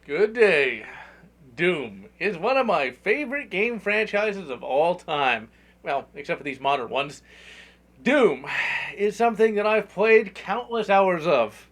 Good day. Doom is one of my favorite game franchises of all time. Well, except for these modern ones. Doom is something that I've played countless hours of.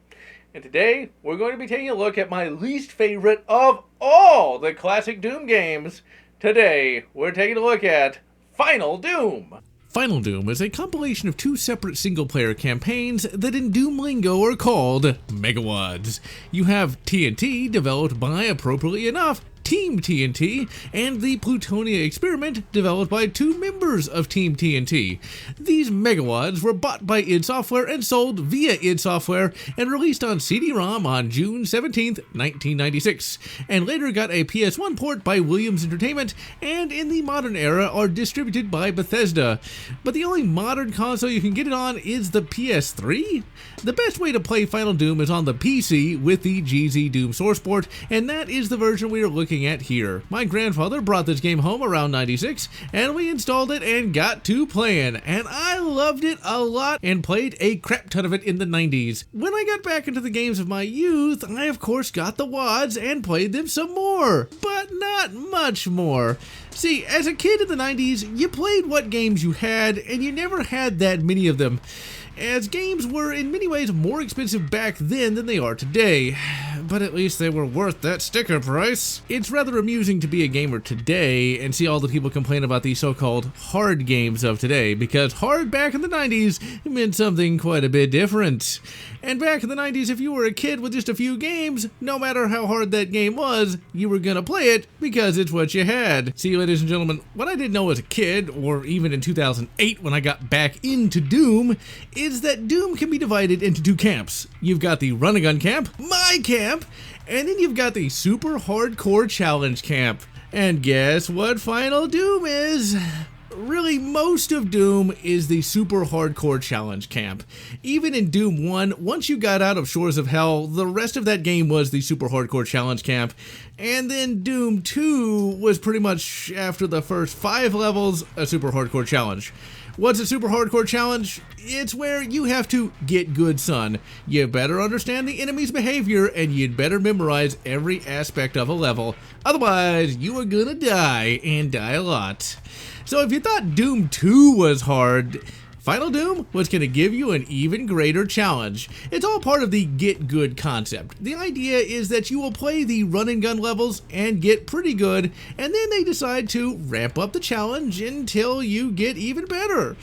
And today, we're going to be taking a look at my least favorite of all the classic Doom games. Today, we're taking a look at Final Doom. Final Doom is a compilation of two separate single-player campaigns that in Doom lingo are called Megawads. You have TNT, developed by, appropriately enough, Team TNT, and the Plutonia experiment, developed by two members of Team TNT. These Megawads were bought by id Software and sold via id Software and released on CD-ROM on June 17, 1996, and later got a PS1 port by Williams Entertainment, and in the modern era are distributed by Bethesda. But the only modern console you can get it on is the PS3? The best way to play Final Doom is on the PC with the GZ Doom source port, and that is the version we are looking at here. My grandfather brought this game home around 96, and we installed it and got to playing, and I loved it a lot and played a crap ton of it in the 90s. When I got back into the games of my youth, I of course got the wads and played them some more, but not much more. See, as a kid in the 90s, you played what games you had, and you never had that many of them, as games were in many ways more expensive back then than they are today. But at least they were worth that sticker price. It's rather amusing to be a gamer today and see all the people complain about these so-called hard games of today, because hard back in the 90s meant something quite a bit different. And back in the 90s, if you were a kid with just a few games, no matter how hard that game was, you were gonna play it because it's what you had. See, ladies and gentlemen, what I didn't know as a kid, or even in 2008 when I got back into Doom, is that Doom can be divided into two camps. You've got the run-and-gun camp, my camp, and then you've got the super hardcore challenge camp. And guess what Final Doom is? Really, most of Doom is the super hardcore challenge camp. Even in Doom 1, once you got out of Shores of Hell, the rest of that game was the super hardcore challenge camp. And then Doom 2 was pretty much, after the first 5 levels, a super hardcore challenge. What's a super hardcore challenge? It's where you have to get good, son. You better understand the enemy's behavior, and you'd better memorize every aspect of a level. Otherwise, you are gonna die, and die a lot. So if you thought Doom 2 was hard, Final Doom was going to give you an even greater challenge. It's all part of the get good concept. The idea is that you will play the run and gun levels and get pretty good, and then they decide to ramp up the challenge until you get even better.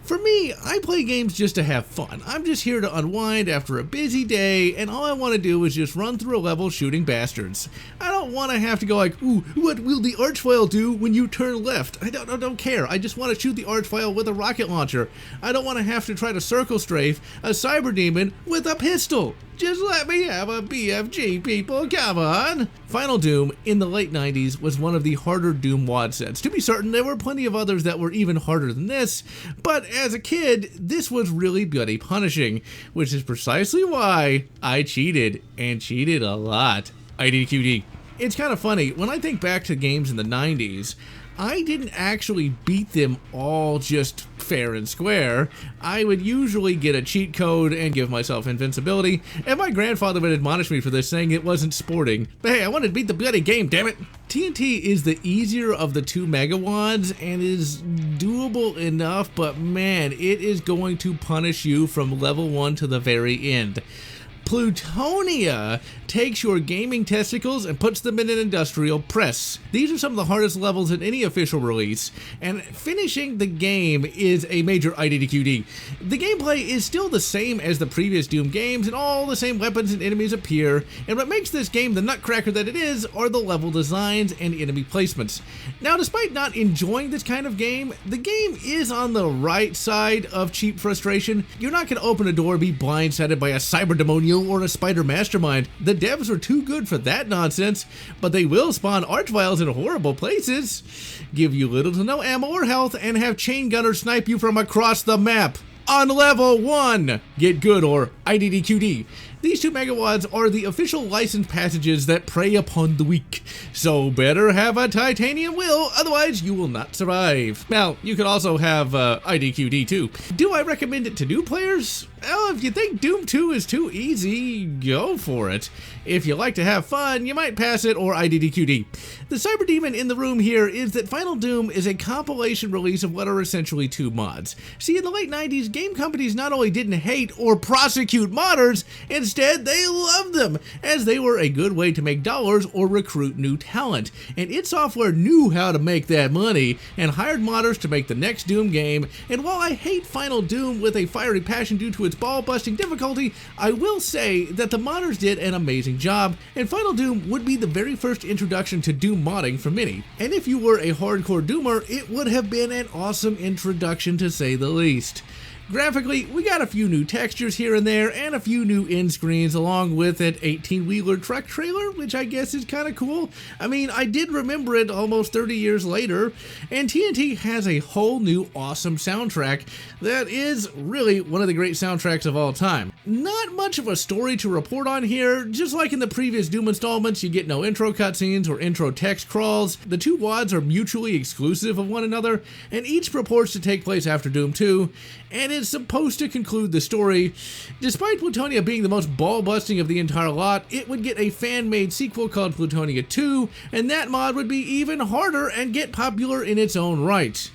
For me, I play games just to have fun. I'm just here to unwind after a busy day, and all I want to do is just run through a level shooting bastards. I don't want to have to go like, ooh, what will the archvile do when you turn left? I don't care. I just want to shoot the archvile with a rocket launcher. I don't want to have to try to circle strafe a cyber demon with a pistol. Just let me have a BFG, people, come on! Final Doom, in the late 90s, was one of the harder Doom WAD sets. To be certain, there were plenty of others that were even harder than this, but as a kid, this was really bloody punishing, which is precisely why I cheated, and cheated a lot. IDQD. It's kind of funny, when I think back to games in the 90s, I didn't actually beat them all just fair and square. I would usually get a cheat code and give myself invincibility, and my grandfather would admonish me for this, saying it wasn't sporting. But hey, I wanted to beat the bloody game, damn it! TNT is the easier of the two Megawads and is doable enough, but man, it is going to punish you from level 1 to the very end. Plutonia takes your gaming testicles and puts them in an industrial press. These are some of the hardest levels in any official release, and finishing the game is a major IDDQD. The gameplay is still the same as the previous Doom games, and all the same weapons and enemies appear, and what makes this game the nutcracker that it is are the level designs and enemy placements. Now, despite not enjoying this kind of game, the game is on the right side of cheap frustration. You're not going to open a door and be blindsided by a cyberdemonium or a spider mastermind. The devs are too good for that nonsense, but they will spawn archviles in horrible places, give you little to no ammo or health, and have chain gunners snipe you from across the map. On level 1, get good or IDDQD. These two Megawads are the official license passages that prey upon the weak, so better have a titanium will, otherwise you will not survive. Now, you could also have IDQD too. Do I recommend it to new players? Well, if you think Doom 2 is too easy, go for it. If you like to have fun, you might pass it or IDDQD. The cyber demon in the room here is that Final Doom is a compilation release of what are essentially 2 mods. See, in the late 90s, game companies not only didn't hate or prosecute modders, instead they loved them, as they were a good way to make dollars or recruit new talent. And id Software knew how to make that money and hired modders to make the next Doom game. And while I hate Final Doom with a fiery passion due to its ball-busting difficulty, I will say that the modders did an amazing job, and Final Doom would be the very first introduction to Doom modding for many. And if you were a hardcore Doomer, it would have been an awesome introduction to say the least. Graphically, we got a few new textures here and there, and a few new end screens, along with an 18-wheeler truck trailer, which I guess is kind of cool. I mean, I did remember it almost 30 years later, and TNT has a whole new awesome soundtrack that is really one of the great soundtracks of all time. Not much of a story to report on here. Just like in the previous Doom installments, you get no intro cutscenes or intro text crawls. The 2 WADs are mutually exclusive of one another, and each purports to take place after Doom 2, and is supposed to conclude the story. Despite Plutonia being the most ball-busting of the entire lot, it would get a fan-made sequel called Plutonia 2, and that mod would be even harder and get popular in its own right.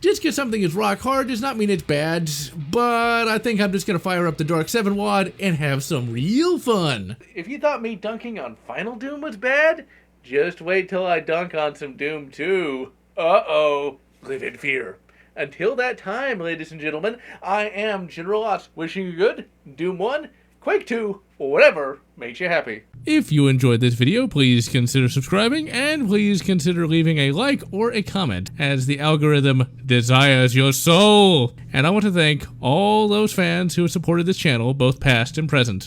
Just because something is rock hard does not mean it's bad, but I think I'm just going to fire up the Dark 7 WAD and have some real fun. If you thought me dunking on Final Doom was bad, just wait till I dunk on some Doom 2. Uh-oh. Live in fear. Until that time, ladies and gentlemen, I am General Lotz, wishing you good, Doom 1, Quake 2, or whatever makes you happy. If you enjoyed this video, please consider subscribing, and please consider leaving a like or a comment, as the algorithm desires your soul. And I want to thank all those fans who have supported this channel, both past and present.